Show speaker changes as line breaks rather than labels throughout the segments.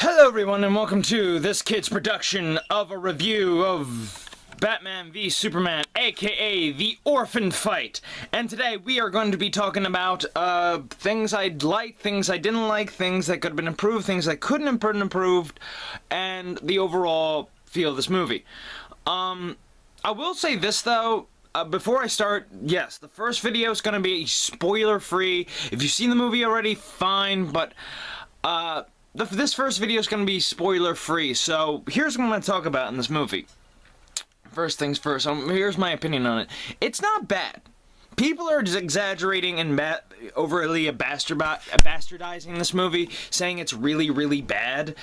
Hello everyone and welcome to this kid's production of a review of Batman v Superman, aka The Orphan Fight. And today we are going to be talking about things I liked, things I didn't like, things that could have been improved, things that couldn't have been improved, and the overall feel of this movie. I will say this though, before I start, yes, the first video is going to be spoiler-free. If you've seen the movie already, fine, but this first video is going to be spoiler-free, so here's what I'm going to talk about in this movie. First things first, here's my opinion on it. It's not bad. People are just exaggerating and overly bastardizing this movie, saying it's really, really bad.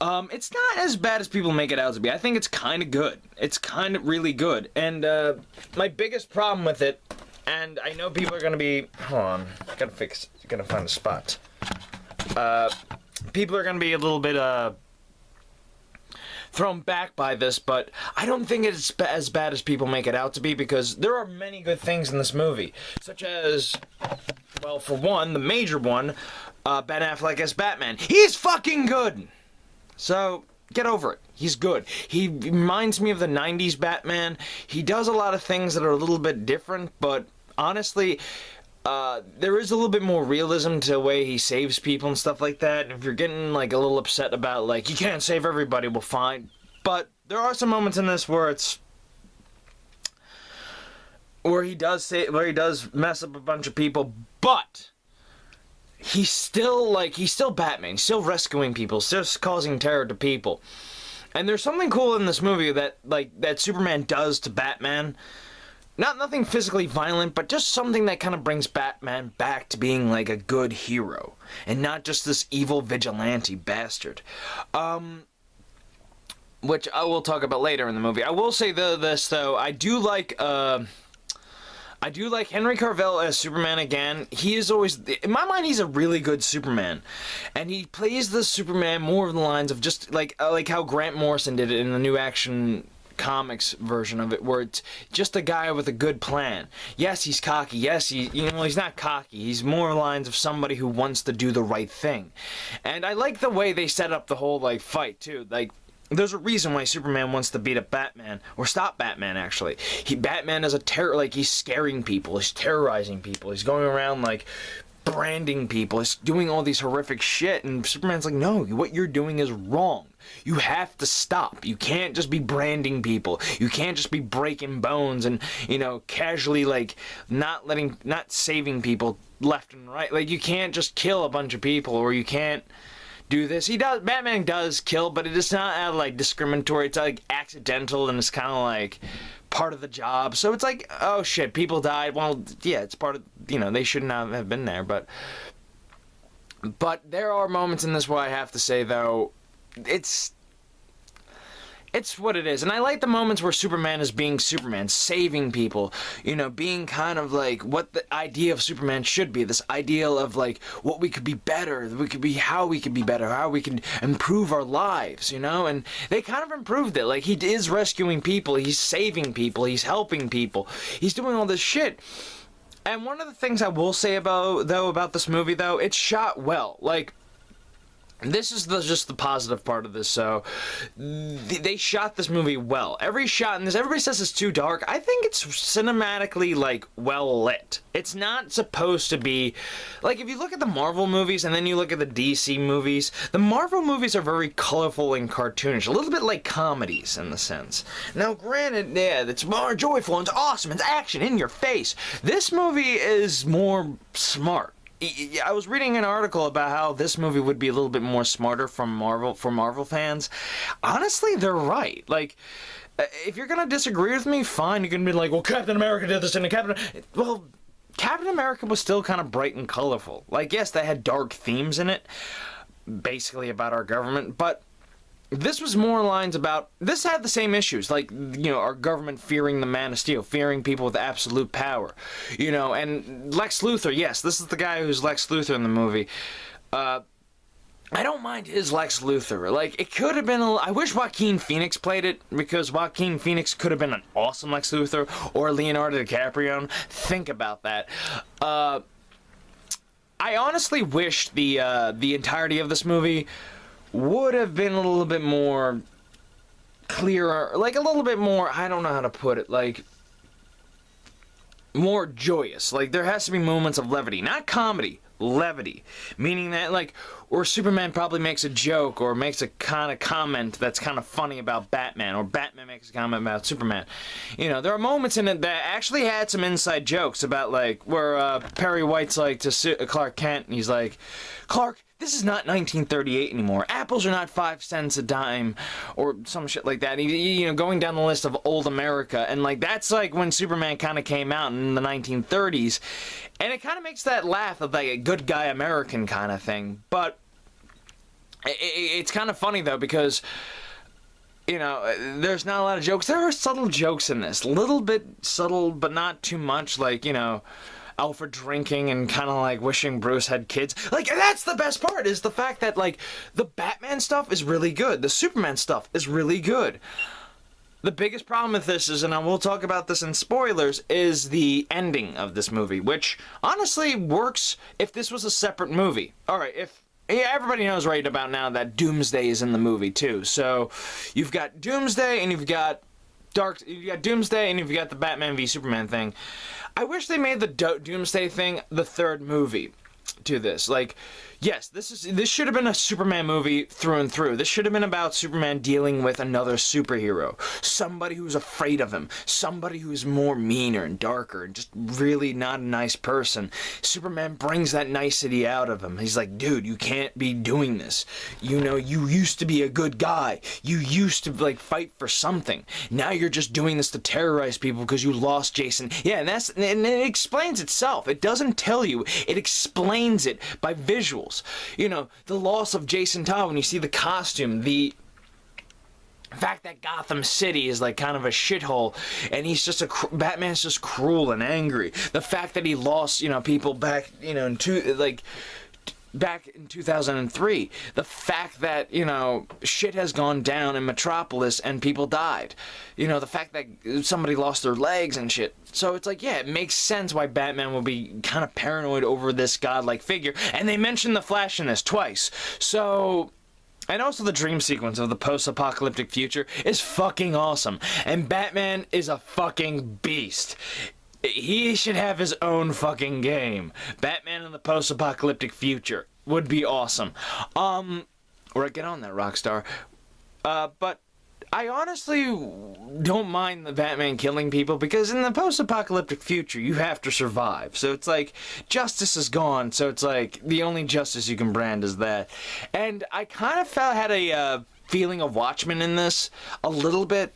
It's not as bad as people make it out to be. I think it's kind of good. It's kind of really good. And my biggest problem with it, and I know people are going to be... Hold on. Gotta find a spot. People are going to be a little bit thrown back by this, but I don't think it's as bad as people make it out to be, because there are many good things in this movie, such as, well, for one, the major one, Ben Affleck as Batman. He's fucking good! So, get over it. He's good. He reminds me of the 90s Batman. He does a lot of things that are a little bit different, but honestly... there is a little bit more realism to the way he saves people and stuff like that. If you're getting, like, a little upset about, like, you can't save everybody, well, fine. But there are some moments in this where it's... where he does mess up a bunch of people, but... he's still Batman. He's still rescuing people, still causing terror to people. And there's something cool in this movie that Superman does to Batman. Nothing physically violent, but just something that kind of brings Batman back to being like a good hero, and not just this evil vigilante bastard. Which I will talk about later in the movie. I will say this though, I do like Henry Cavill as Superman again. He is always, in my mind, he's a really good Superman. And he plays the Superman more of the lines of just like how Grant Morrison did it in the New Action Comics version of it, where it's just a guy with a good plan. Yes, he's cocky. Yes, he's not cocky. He's more lines of somebody who wants to do the right thing. And I like the way they set up the whole, like, fight, too. Like, there's a reason why Superman wants to beat up Batman, or stop Batman, actually. Batman is a terror, like, he's scaring people, he's terrorizing people, he's going around, like, branding people, he's doing all these horrific shit, and Superman's like, no, what you're doing is wrong. You have to stop. You can't just be branding people. You can't just be breaking bones and, casually, like, not saving people left and right. Like, you can't just kill a bunch of people, or you can't do this. Batman does kill, but it is not, like, discriminatory. It's, like, accidental, and it's kind of, like, part of the job. So it's like, oh, shit, people died. Well, yeah, it's part of, they should not have been there, but there are moments in this where I have to say, though, it's what it is. And I like the moments where Superman is being Superman, saving people, being kind of like what the idea of Superman should be, this ideal of like what we could be better, how we could be better, how we can improve our lives, and they kind of improved it. Like, he is rescuing people, he's saving people, he's helping people, he's doing all this shit. And one of the things I will say about this movie, though, it's shot well. Like, this is just the positive part of this. So they shot this movie well. Every shot in this, everybody says it's too dark. I think it's cinematically, like, well lit. It's not supposed to be, like, if you look at the Marvel movies and then you look at the DC movies, the Marvel movies are very colorful and cartoonish, a little bit like comedies in the sense. Now, granted, yeah, it's more joyful and it's awesome, it's action in your face. This movie is more smart. I was reading an article about how this movie would be a little bit more smarter for Marvel fans. Honestly, they're right. Like, if you're gonna disagree with me, fine. You can be like, well, Captain America did this, and Captain America was still kind of bright and colorful. Like, yes, they had dark themes in it, basically about our government, but this was more lines about... this had the same issues, like, our government fearing the Man of Steel, fearing people with absolute power, and Lex Luthor, yes, this is the guy who's Lex Luthor in the movie. I don't mind his Lex Luthor. Like, it could have been I wish Joaquin Phoenix played it, because Joaquin Phoenix could have been an awesome Lex Luthor, or Leonardo DiCaprio. Think about that. I honestly wish the entirety of this movie would have been a little bit more clearer, like a little bit more, I don't know how to put it, like more joyous. Like there has to be moments of levity, not comedy, levity, meaning that like, or Superman probably makes a joke or makes a kind of comment that's kind of funny about Batman, or Batman makes a comment about Superman. You know, there are moments in it that actually had some inside jokes about like where Perry White's like to Clark Kent, and he's like, Clark, this is not 1938 anymore. Apples are not 5 cents a dime, or some shit like that. You know, going down the list of old America, and like that's like when Superman kind of came out in the 1930s, and it kind of makes that laugh of like a good guy American kind of thing. But it's kind of funny though, because you know, there's not a lot of jokes. There are subtle jokes in this, little bit subtle, but not too much. Like, you know, Alfred drinking and kind of like wishing Bruce had kids. Like, that's the best part, is the fact that like the Batman stuff is really good, the Superman stuff is really good. The biggest problem with this is, and I will talk about this in spoilers, is the ending of this movie, which honestly works if this was a separate movie. Alright, yeah, everybody knows right about now that Doomsday is in the movie too. So you've got Doomsday and you've got Doomsday and you've got the Batman v Superman thing. I wish they made the Doomsday thing the third movie to this. Like, yes, this should have been a Superman movie through and through. This should have been about Superman dealing with another superhero, somebody who's afraid of him, somebody who's more meaner and darker and just really not a nice person. Superman brings that nicety out of him. He's like, dude, you can't be doing this. You know, you used to be a good guy. You used to like fight for something. Now you're just doing this to terrorize people because you lost Jason. Yeah, and it explains itself. It doesn't tell you. It explains it by visuals. You know, the loss of Jason Todd, when you see the costume, the fact that Gotham City is like kind of a shithole, and he's just Batman's just cruel and angry. The fact that he lost, you know, people back, you know, back in 2003. The fact that, you know, shit has gone down in Metropolis and people died. You know, the fact that somebody lost their legs and shit. So it's like, yeah, it makes sense why Batman will be kind of paranoid over this godlike figure. And they mentioned the Flash in this twice. So, and also the dream sequence of the post-apocalyptic future is fucking awesome. And Batman is a fucking beast. He should have his own fucking game. Batman in the post-apocalyptic future would be awesome. Or get on that, Rockstar. But I honestly don't mind the Batman killing people, because in the post-apocalyptic future, you have to survive. So it's like, justice is gone, so it's like, the only justice you can brand is that. And I kind of had a feeling of Watchmen in this, a little bit.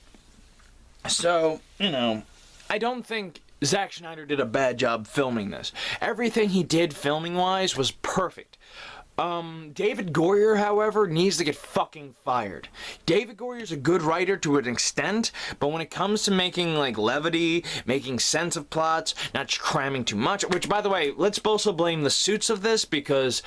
So, you know, I don't think Zack Snyder did a bad job filming this. Everything he did filming-wise was perfect. David Goyer, however, needs to get fucking fired. David Goyer's a good writer to an extent, but when it comes to making, like, levity, making sense of plots, not cramming too much, which, by the way, let's also blame the suits of this, because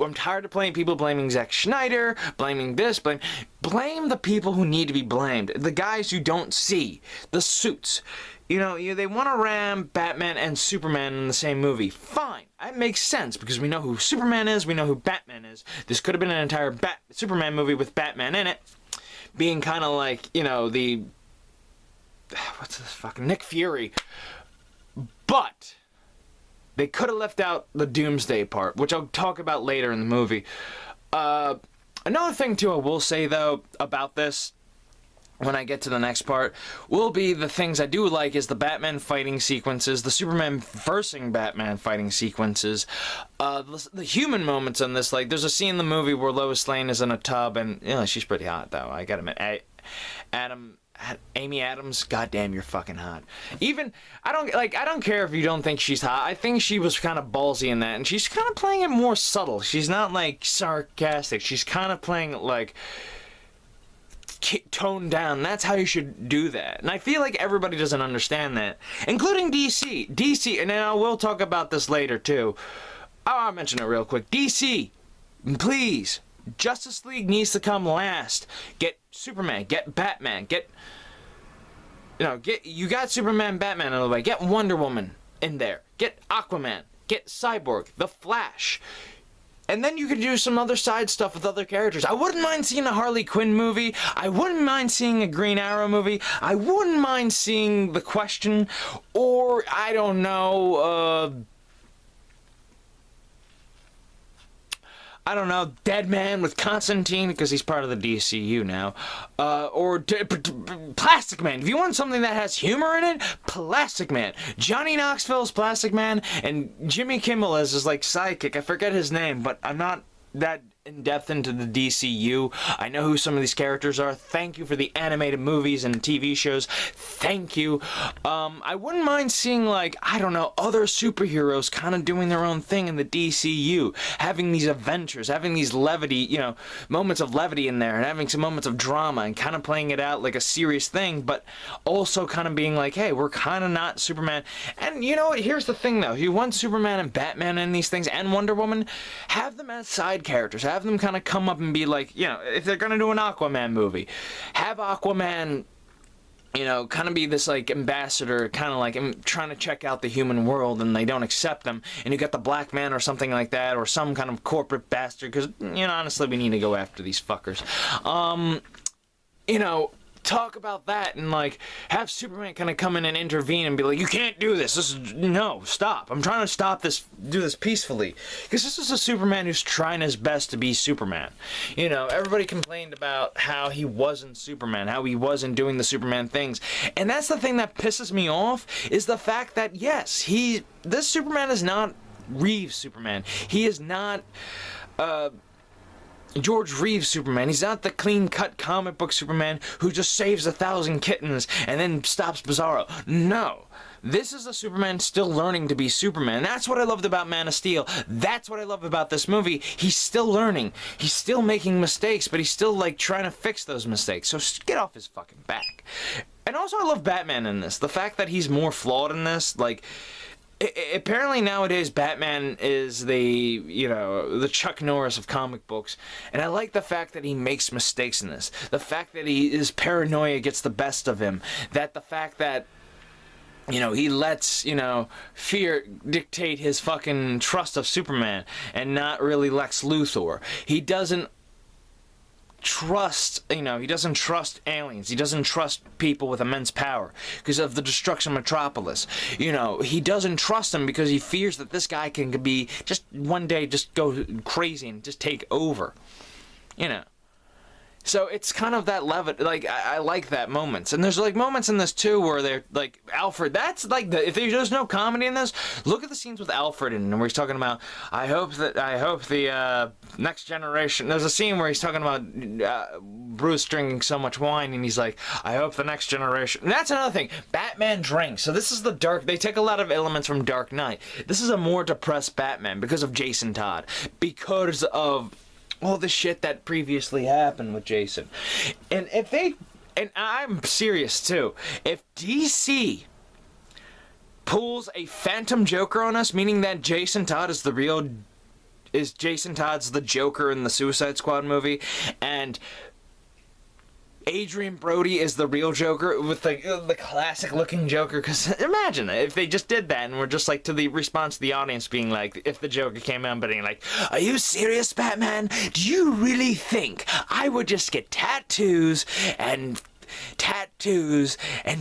I'm tired of people blaming Zack Snyder, blaming this, blame the people who need to be blamed. The guys you don't see. The suits. You know, they want to ram Batman and Superman in the same movie. Fine. That makes sense, because we know who Superman is, we know who Batman is. This could have been an entire Superman movie with Batman in it. Being kind of like, you know, what's this fucking Nick Fury. But they could have left out the Doomsday part, which I'll talk about later in the movie. Another thing, too, I will say, though, about this, when I get to the next part, will be the things I do like is the Batman fighting sequences, the Superman versing Batman fighting sequences, the human moments in this. Like, there's a scene in the movie where Lois Lane is in a tub, and, you know, she's pretty hot, though, I gotta admit. Amy Adams, goddamn, you're fucking hot. Even, I don't care if you don't think she's hot. I think she was kind of ballsy in that, and she's kind of playing it more subtle. She's not, like, sarcastic. She's kind of playing it, like, toned down. That's how you should do that. And I feel like everybody doesn't understand that, including DC, and then I will talk about this later too. I'll mention it real quick. DC, please, Justice League needs to come last. Get Superman, get Batman, you got Superman, Batman out of the way. Get Wonder Woman in there. Get Aquaman, get Cyborg, the Flash. And then you could do some other side stuff with other characters. I wouldn't mind seeing a Harley Quinn movie. I wouldn't mind seeing a Green Arrow movie. I wouldn't mind seeing The Question. Or, I don't know, Dead Man with Constantine, because he's part of the DCU now. Or Plastic Man. If you want something that has humor in it, Plastic Man. Johnny Knoxville's Plastic Man, and Jimmy Kimmel as his, like, sidekick. I forget his name, but I'm not that in-depth into the DCU. I know who some of these characters are. Thank you for the animated movies and TV shows. Thank you. I wouldn't mind seeing, like, I don't know, other superheroes kind of doing their own thing in the DCU. Having these adventures, having these levity, you know, moments of levity in there, and having some moments of drama, and kind of playing it out like a serious thing, but also kind of being like, hey, we're kind of not Superman. And you know what? Here's the thing, though. If you want Superman and Batman in these things, and Wonder Woman, have them as side characters. Have them kind of come up and be like, you know, if they're gonna do an Aquaman movie, have Aquaman, you know, kind of be this, like, ambassador, kind of like trying to check out the human world, and they don't accept them, and you got the Black Man or something like that, or some kind of corporate bastard, because, you know, honestly, we need to go after these fuckers. You know, talk about that, and, like, have Superman kind of come in and intervene and be like, you can't do this, no, stop, I'm trying to stop this, do this peacefully, because this is a Superman who's trying his best to be Superman. You know, everybody complained about how he wasn't Superman, how he wasn't doing the Superman things, and that's the thing that pisses me off, is the fact that, yes, this Superman is not Reeves Superman, he is not, George Reeves Superman. He's not the clean-cut comic book Superman who just saves 1,000 kittens and then stops Bizarro. No. This is a Superman still learning to be Superman. That's what I loved about Man of Steel. That's what I love about this movie. He's still learning. He's still making mistakes, but he's still, like, trying to fix those mistakes. So get off his fucking back. And also, I love Batman in this. The fact that he's more flawed in this, like, apparently nowadays Batman is the Chuck Norris of comic books, and I like the fact that he makes mistakes in this. The fact that his paranoia gets the best of him. That the fact that, you know, he lets, you know, fear dictate his fucking trust of Superman and not really Lex Luthor. He doesn't trust, you know, he doesn't trust aliens. He doesn't trust people with immense power because of the destruction of Metropolis. You know, he doesn't trust them because he fears that this guy can be just one day just go crazy and just take over. You know. So it's kind of that level, like, I like that moments. And there's, like, moments in this, too, where they're, like, Alfred, that's, like, if there's no comedy in this, look at the scenes with Alfred in, and where he's talking about, I hope the next generation, there's a scene where he's talking about Bruce drinking so much wine, and he's like, I hope the next generation, and that's another thing, Batman drinks, so this is the dark, they take a lot of elements from Dark Knight. This is a more depressed Batman, because of Jason Todd, because of all the shit that previously happened with Jason. And if they, and I'm serious too, if DC pulls a Phantom Joker on us, meaning that Jason Todd is Jason Todd's the Joker in the Suicide Squad movie, and Adrian Brody is the real Joker with the classic looking Joker, because imagine if they just did that and we're just like to the response to the audience being like, if the Joker came out being like, are you serious, Batman? Do you really think I would just get tattoos and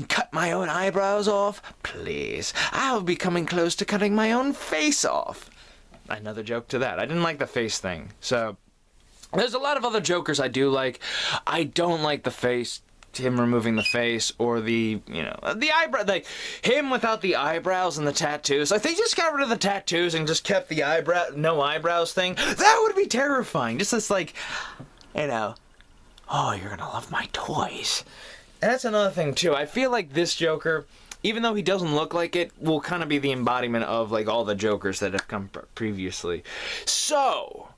cut my own eyebrows off? Please, I will be coming close to cutting my own face off. Another joke to that. I didn't like the face thing, so there's a lot of other Jokers I do like. I don't like the face, him removing the face, or the, you know, the eyebrow, like, him without the eyebrows and the tattoos. Like, they just got rid of the tattoos and just kept the no eyebrows thing. That would be terrifying. Just this, like, you know, oh, you're gonna love my toys. And that's another thing, too. I feel like this Joker, even though he doesn't look like it, will kind of be the embodiment of, like, all the Jokers that have come previously. So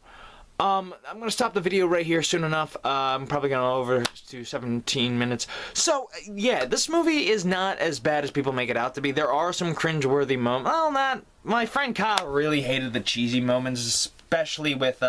I'm going to stop the video right here soon enough. I'm probably going to go over to 17 minutes. So, yeah, this movie is not as bad as people make it out to be. There are some cringeworthy moments. Well, my friend Kyle really hated the cheesy moments, especially with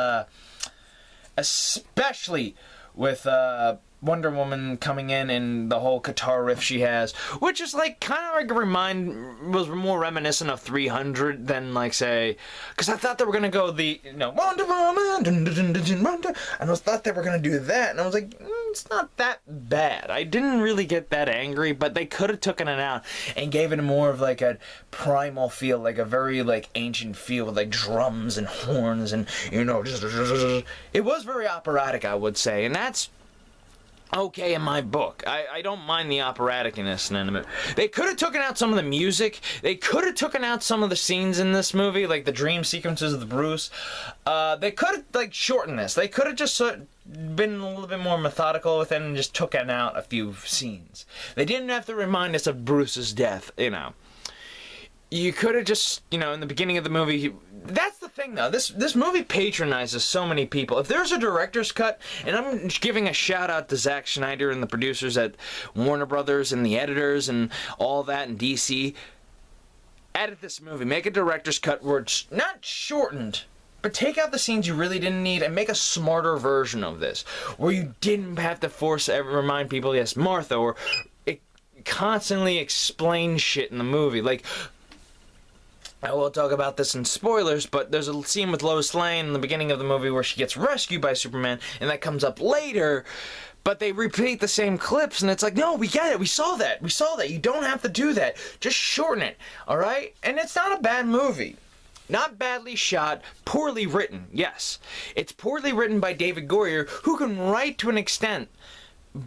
Wonder Woman coming in and the whole guitar riff she has, which is like kind of like was more reminiscent of 300 than like say, because I thought they were gonna go the Wonder Woman, dun, dun, dun, dun, dun, Wonder, and I thought they were gonna do that, and I was like, it's not that bad. I didn't really get that angry, but they could have taken it out and gave it more of like a primal feel, like a very like ancient feel with like drums and horns and it was very operatic, I would say, and that's okay in my book. I don't mind the operaticness in it. They could have taken out some of the music. They could have taken out some of the scenes in this movie, like the dream sequences of the Bruce. They could have like shortened this. They could have just been a little bit more methodical with it and just taken out a few scenes. They didn't have to remind us of Bruce's death, You could have just, in the beginning of the movie, that's the thing though, this movie patronizes so many people. If there's a director's cut, and I'm giving a shout out to Zack Snyder and the producers at Warner Brothers and the editors and all that in DC, edit this movie, make a director's cut where it's not shortened, but take out the scenes you really didn't need and make a smarter version of this, where you didn't have to remind people, yes, Martha, or constantly explain shit in the movie, like, I will talk about this in spoilers, but there's a scene with Lois Lane in the beginning of the movie where she gets rescued by Superman, and that comes up later, but they repeat the same clips, and it's like, no, we get it, we saw that, you don't have to do that, just shorten it, alright? And it's not a bad movie. Not badly shot, poorly written, yes. It's poorly written by David Goyer, who can write to an extent,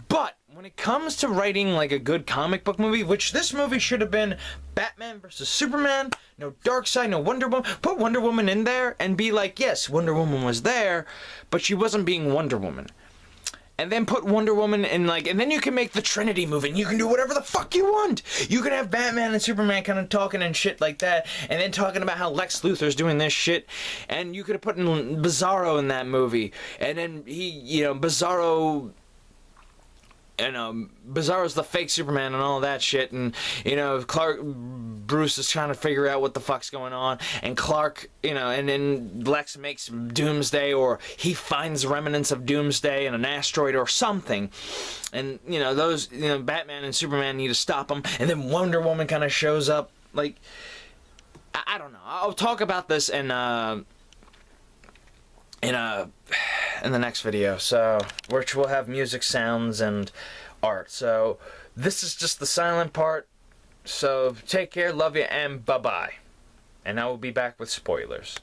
but when it comes to writing like a good comic book movie, which this movie should have been Batman versus Superman, no Darkseid, no Wonder Woman, put Wonder Woman in there and be like, yes, Wonder Woman was there, but she wasn't being Wonder Woman. And then put Wonder Woman in and then you can make the Trinity movie and you can do whatever the fuck you want. You can have Batman and Superman kind of talking and shit like that, and then talking about how Lex Luthor's doing this shit, and you could have put in Bizarro in that movie, and then Bizarro... Bizarro's the fake Superman and all that shit, and Bruce is trying to figure out what the fuck's going on, and Clark, and then Lex makes Doomsday, or he finds remnants of Doomsday in an asteroid or something, and those Batman and Superman need to stop him, and then Wonder Woman kind of shows up. Like, I don't know. I'll talk about this in the next video, which will have music, sounds, and art. So this is just the silent part. So take care, love you, and bye-bye. And I will be back with spoilers.